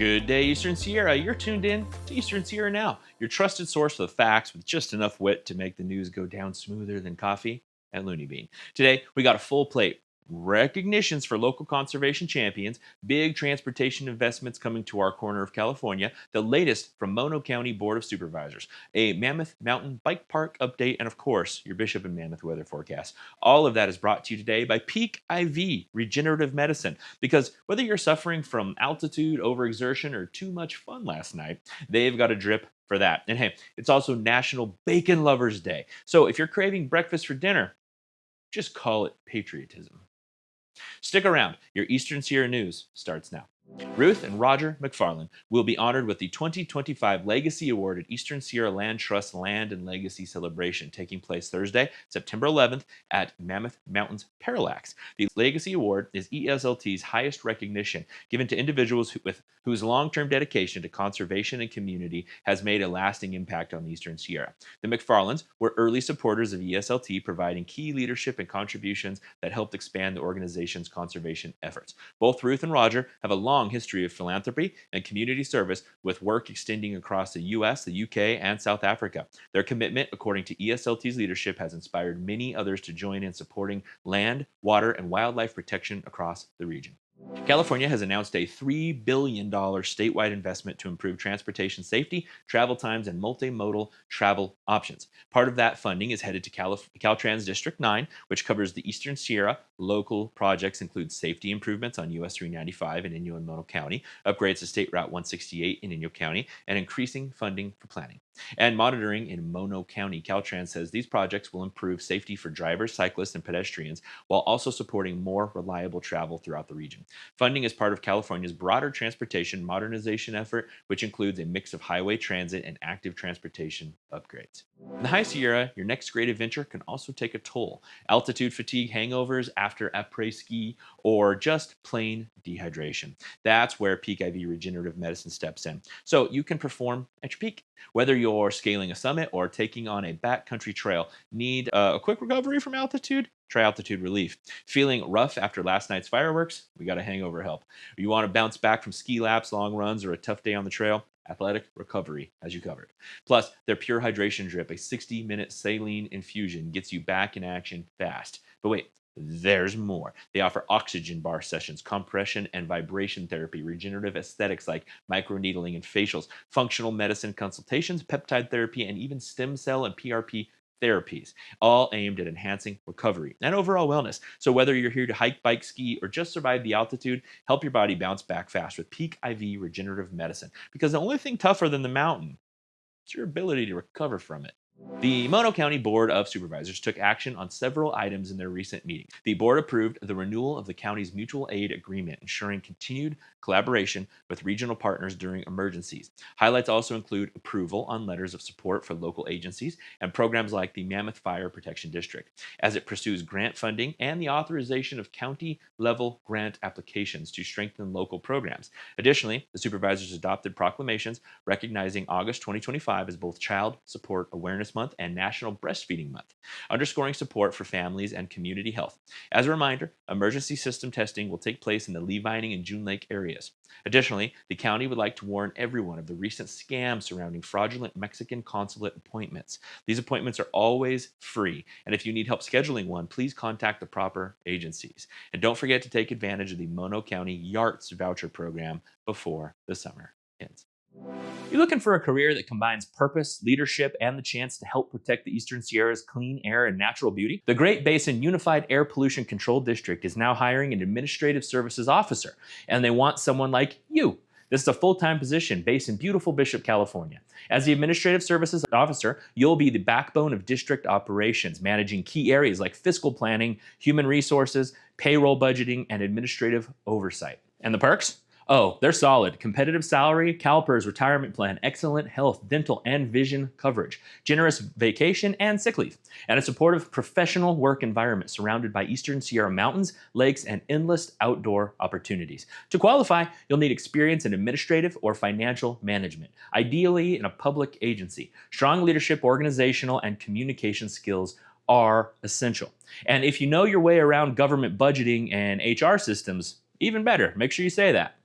Good day, Eastern Sierra. You're tuned in to Eastern Sierra Now, your trusted source for the facts with just enough wit to make the news go down smoother than coffee at Looney Bean. Today, we got a full plate. Recognitions for local conservation champions, big transportation investments coming to our corner of California, the latest from Mono County Board of Supervisors, a Mammoth Mountain Bike Park update, and of course, your Bishop and Mammoth weather forecast. All of that is brought to you today by Peak IV Regenerative Medicine. Because whether you're suffering from altitude, overexertion, or too much fun last night, they've got a drip for that. And hey, it's also National Bacon Lovers Day. So if you're craving breakfast for dinner, just call it patriotism. Stick around. Your Eastern Sierra News starts now. Ruth and Roger McFarland will be honored with the 2025 Legacy Award at Eastern Sierra Land Trust Land and Legacy Celebration, taking place Thursday, September 11th at Mammoth Mountains Parallax. The Legacy Award is ESLT's highest recognition given to individuals whose long-term dedication to conservation and community has made a lasting impact on the Eastern Sierra. The McFarlands were early supporters of ESLT, providing key leadership and contributions that helped expand the organization's conservation efforts. Both Ruth and Roger have a long history of philanthropy and community service, with work extending across the U.S., the U.K., and South Africa. Their commitment, according to ESLT's leadership, has inspired many others to join in supporting land, water, and wildlife protection across the region. California has announced a $3 billion statewide investment to improve transportation safety, travel times, and multimodal travel options. Part of that funding is headed to Caltrans District 9, which covers the Eastern Sierra. Local projects include safety improvements on US 395 in Inyo and Mono County, upgrades to State Route 168 in Inyo County, and increasing funding for planning and monitoring in Mono County. Caltrans says these projects will improve safety for drivers, cyclists, and pedestrians, while also supporting more reliable travel throughout the region. Funding is part of California's broader transportation modernization effort, which includes a mix of highway transit and active transportation upgrades. In the High Sierra, your next great adventure can also take a toll. Altitude fatigue, hangovers after après-ski, or just plain dehydration. That's where Peak IV Regenerative Medicine steps in, so you can perform at your peak. Whether you're scaling a summit or taking on a backcountry trail, need a quick recovery from altitude? Try Altitude Relief. Feeling rough after last night's fireworks? We got a hangover help. You want to bounce back from ski laps, long runs, or a tough day on the trail? Athletic Recovery has you covered. Plus, their Pure Hydration Drip, a 60-minute saline infusion, gets you back in action fast. But wait, there's more. They offer oxygen bar sessions, compression and vibration therapy, regenerative aesthetics like microneedling and facials, functional medicine consultations, peptide therapy, and even stem cell and PRP therapies, all aimed at enhancing recovery and overall wellness. So whether you're here to hike, bike, ski, or just survive the altitude, help your body bounce back fast with Peak IV Regenerative Medicine. Because the only thing tougher than the mountain is your ability to recover from it. The Mono County Board of Supervisors took action on several items in their recent meeting. The board approved the renewal of the county's mutual aid agreement, ensuring continued collaboration with regional partners during emergencies. Highlights also include approval on letters of support for local agencies and programs like the Mammoth Fire Protection District, as it pursues grant funding and the authorization of county-level grant applications to strengthen local programs. Additionally, the supervisors adopted proclamations recognizing August 2025 as both Child Support Awareness Month and National Breastfeeding Month, underscoring support for families and community health. As a reminder, emergency system testing will take place in the Lee Vining and June Lake areas. Additionally, the county would like to warn everyone of the recent scams surrounding fraudulent Mexican consulate appointments. These appointments are always free, and if you need help scheduling one, please contact the proper agencies. And don't forget to take advantage of the Mono County YARTS voucher program before the summer ends. You looking for a career that combines purpose, leadership, and the chance to help protect the Eastern Sierra's clean air and natural beauty? The Great Basin Unified Air Pollution Control District is now hiring an administrative services officer, and they want someone like you. This is a full-time position based in beautiful Bishop, California. As the administrative services officer, you'll be the backbone of district operations, managing key areas like fiscal planning, human resources, payroll budgeting, and administrative oversight. And the perks? Oh, they're solid. Competitive salary, CalPERS retirement plan, excellent health, dental, and vision coverage, generous vacation and sick leave, and a supportive professional work environment surrounded by Eastern Sierra mountains, lakes, and endless outdoor opportunities. To qualify, you'll need experience in administrative or financial management, ideally in a public agency. Strong leadership, organizational, and communication skills are essential. And if you know your way around government budgeting and HR systems, even better. Make sure you say that.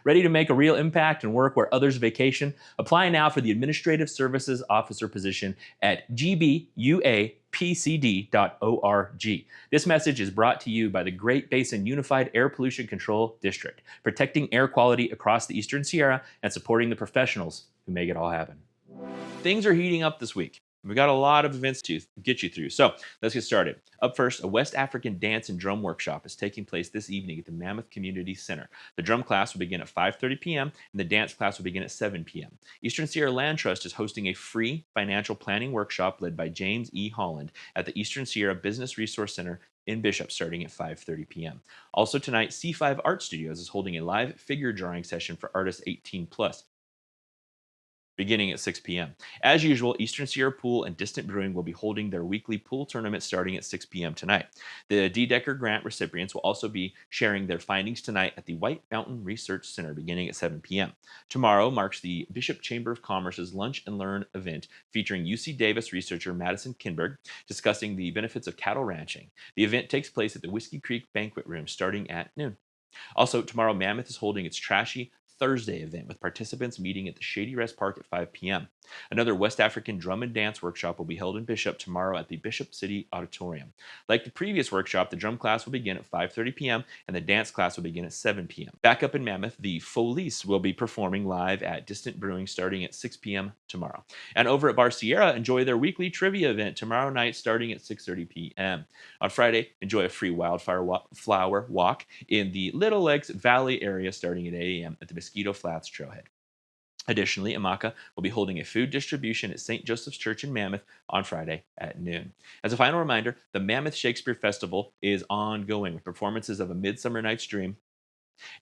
Ready to make a real impact and work where others vacation? Apply now for the Administrative Services Officer position at gbuapcd.org. This message is brought to you by the Great Basin Unified Air Pollution Control District, protecting air quality across the Eastern Sierra and supporting the professionals who make it all happen. Things are heating up this week. We've got a lot of events to get you through. So let's get started. Up first, a West African dance and drum workshop is taking place this evening at the Mammoth Community Center. The drum class will begin at 5:30 p.m. and the dance class will begin at 7 p.m. Eastern Sierra Land Trust is hosting a free financial planning workshop led by James E. Holland at the Eastern Sierra Business Resource Center in Bishop starting at 5:30 p.m. Also tonight, C5 Art Studios is holding a live figure drawing session for artists 18 plus, beginning at 6 p.m. As usual, Eastern Sierra Pool and Distant Brewing will be holding their weekly pool tournament starting at 6 p.m. tonight. The D. Decker Grant recipients will also be sharing their findings tonight at the White Mountain Research Center beginning at 7 p.m. Tomorrow marks the Bishop Chamber of Commerce's Lunch and Learn event featuring UC Davis researcher Madison Kinberg discussing the benefits of cattle ranching. The event takes place at the Whiskey Creek Banquet Room starting at noon. Also, tomorrow, Mammoth is holding its Trashy Thursday event with participants meeting at the Shady Rest Park at 5 p.m. Another West African drum and dance workshop will be held in Bishop tomorrow at the Bishop City Auditorium. Like the previous workshop, the drum class will begin at 5:30 p.m. and the dance class will begin at 7 p.m. Back up in Mammoth, the Folies will be performing live at Distant Brewing starting at 6 p.m. tomorrow. And over at Bar Sierra, enjoy their weekly trivia event tomorrow night starting at 6:30 p.m. On Friday, enjoy a free wildfire flower walk in the Little Lakes Valley area starting at 8 a.m. at the Mosquito Flats Trailhead. Additionally, Amaka will be holding a food distribution at St. Joseph's Church in Mammoth on Friday at noon. As a final reminder, the Mammoth Shakespeare Festival is ongoing with performances of A Midsummer Night's Dream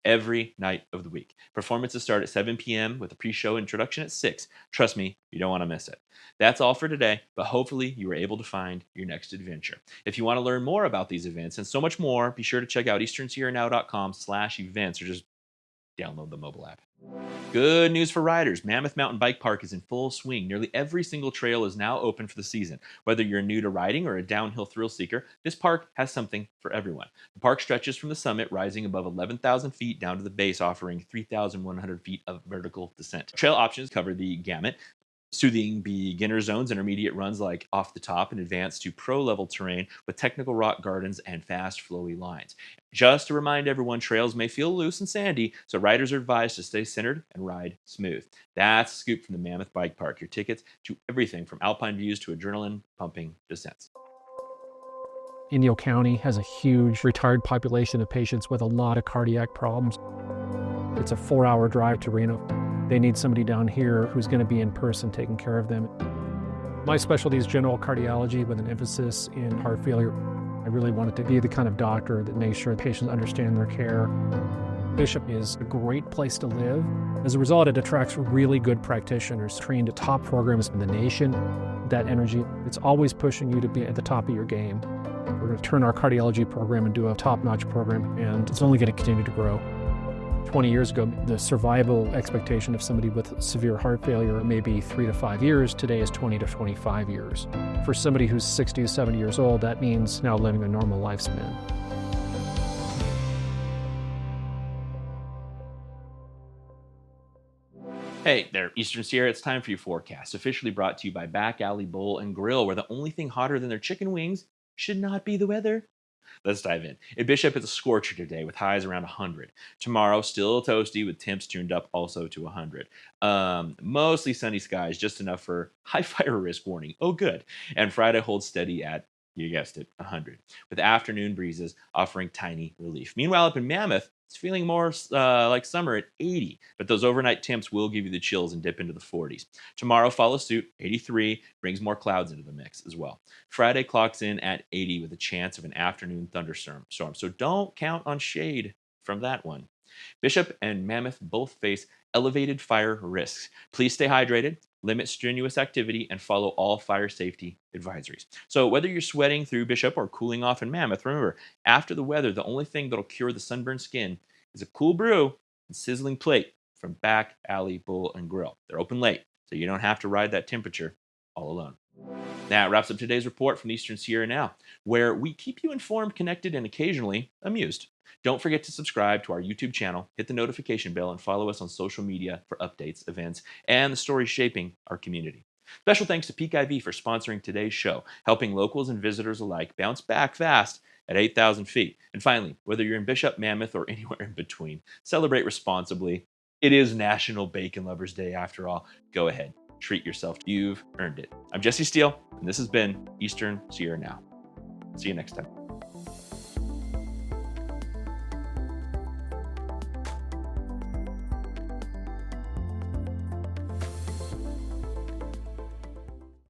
every night of the week. Performances start at 7 p.m. with a pre-show introduction at 6. Trust me, you don't want to miss it. That's all for today, but hopefully you were able to find your next adventure. If you want to learn more about these events and so much more, be sure to check out easternsierranow.com/events or just download the mobile app. Good news for riders. Mammoth Mountain Bike Park is in full swing. Nearly every single trail is now open for the season. Whether you're new to riding or a downhill thrill seeker, this park has something for everyone. The park stretches from the summit, rising above 11,000 feet down to the base, offering 3,100 feet of vertical descent. Trail options cover the gamut, soothing beginner zones, intermediate runs like off the top, and advanced to pro-level terrain with technical rock gardens and fast, flowy lines. Just to remind everyone, trails may feel loose and sandy, so riders are advised to stay centered and ride smooth. That's a scoop from the Mammoth Bike Park, your tickets to everything from alpine views to adrenaline-pumping descents. Inyo County has a huge retired population of patients with a lot of cardiac problems. It's a 4-hour drive to Reno. They need somebody down here who's going to be in person taking care of them. My specialty is general cardiology with an emphasis in heart failure. I really wanted to be the kind of doctor that makes sure patients understand their care. Bishop is a great place to live. As a result, it attracts really good practitioners trained at top programs in the nation. That energy, it's always pushing you to be at the top of your game. We're going to turn our cardiology program into a top-notch program, and it's only going to continue to grow. 20 years ago, the survival expectation of somebody with severe heart failure may be 3 to 5 years. Today is 20 to 25 years. For somebody who's 60 to 70 years old, that means now living a normal lifespan. Hey there, Eastern Sierra, it's time for your forecast, officially brought to you by Back Alley Bowl and Grill, where the only thing hotter than their chicken wings should not be the weather. Let's dive in. In Bishop, it's a scorcher today with highs around 100. Tomorrow, still toasty with temps tuned up also to 100. Mostly sunny skies, just enough for high fire risk warning. Oh, good. And Friday holds steady at, you guessed it, 100, with afternoon breezes offering tiny relief. Meanwhile, up in Mammoth, it's feeling more like summer at 80, but those overnight temps will give you the chills and dip into the 40s. Tomorrow follows suit, 83, brings more clouds into the mix as well. Friday clocks in at 80 with a chance of an afternoon thunderstorm, so don't count on shade from that one. Bishop and Mammoth both face elevated fire risks. Please stay hydrated, limit strenuous activity, and follow all fire safety advisories. So whether you're sweating through Bishop or cooling off in Mammoth, remember, after the weather, the only thing that'll cure the sunburned skin is a cool brew and sizzling plate from Back Alley Bowl and Grill. They're open late, so you don't have to ride that temperature all alone. That wraps up today's report from Eastern Sierra Now, where we keep you informed, connected, and occasionally amused. Don't forget to subscribe to our YouTube channel, hit the notification bell, and follow us on social media for updates, events, and the stories shaping our community. Special thanks to Peak IV for sponsoring today's show, helping locals and visitors alike bounce back fast at 8,000 feet. And finally, whether you're in Bishop Mammoth or anywhere in between, celebrate responsibly. It is National Bacon Lovers Day after all. Go ahead, treat yourself. You've earned it. I'm Jesse Steele, and this has been Eastern Sierra Now. See you next time.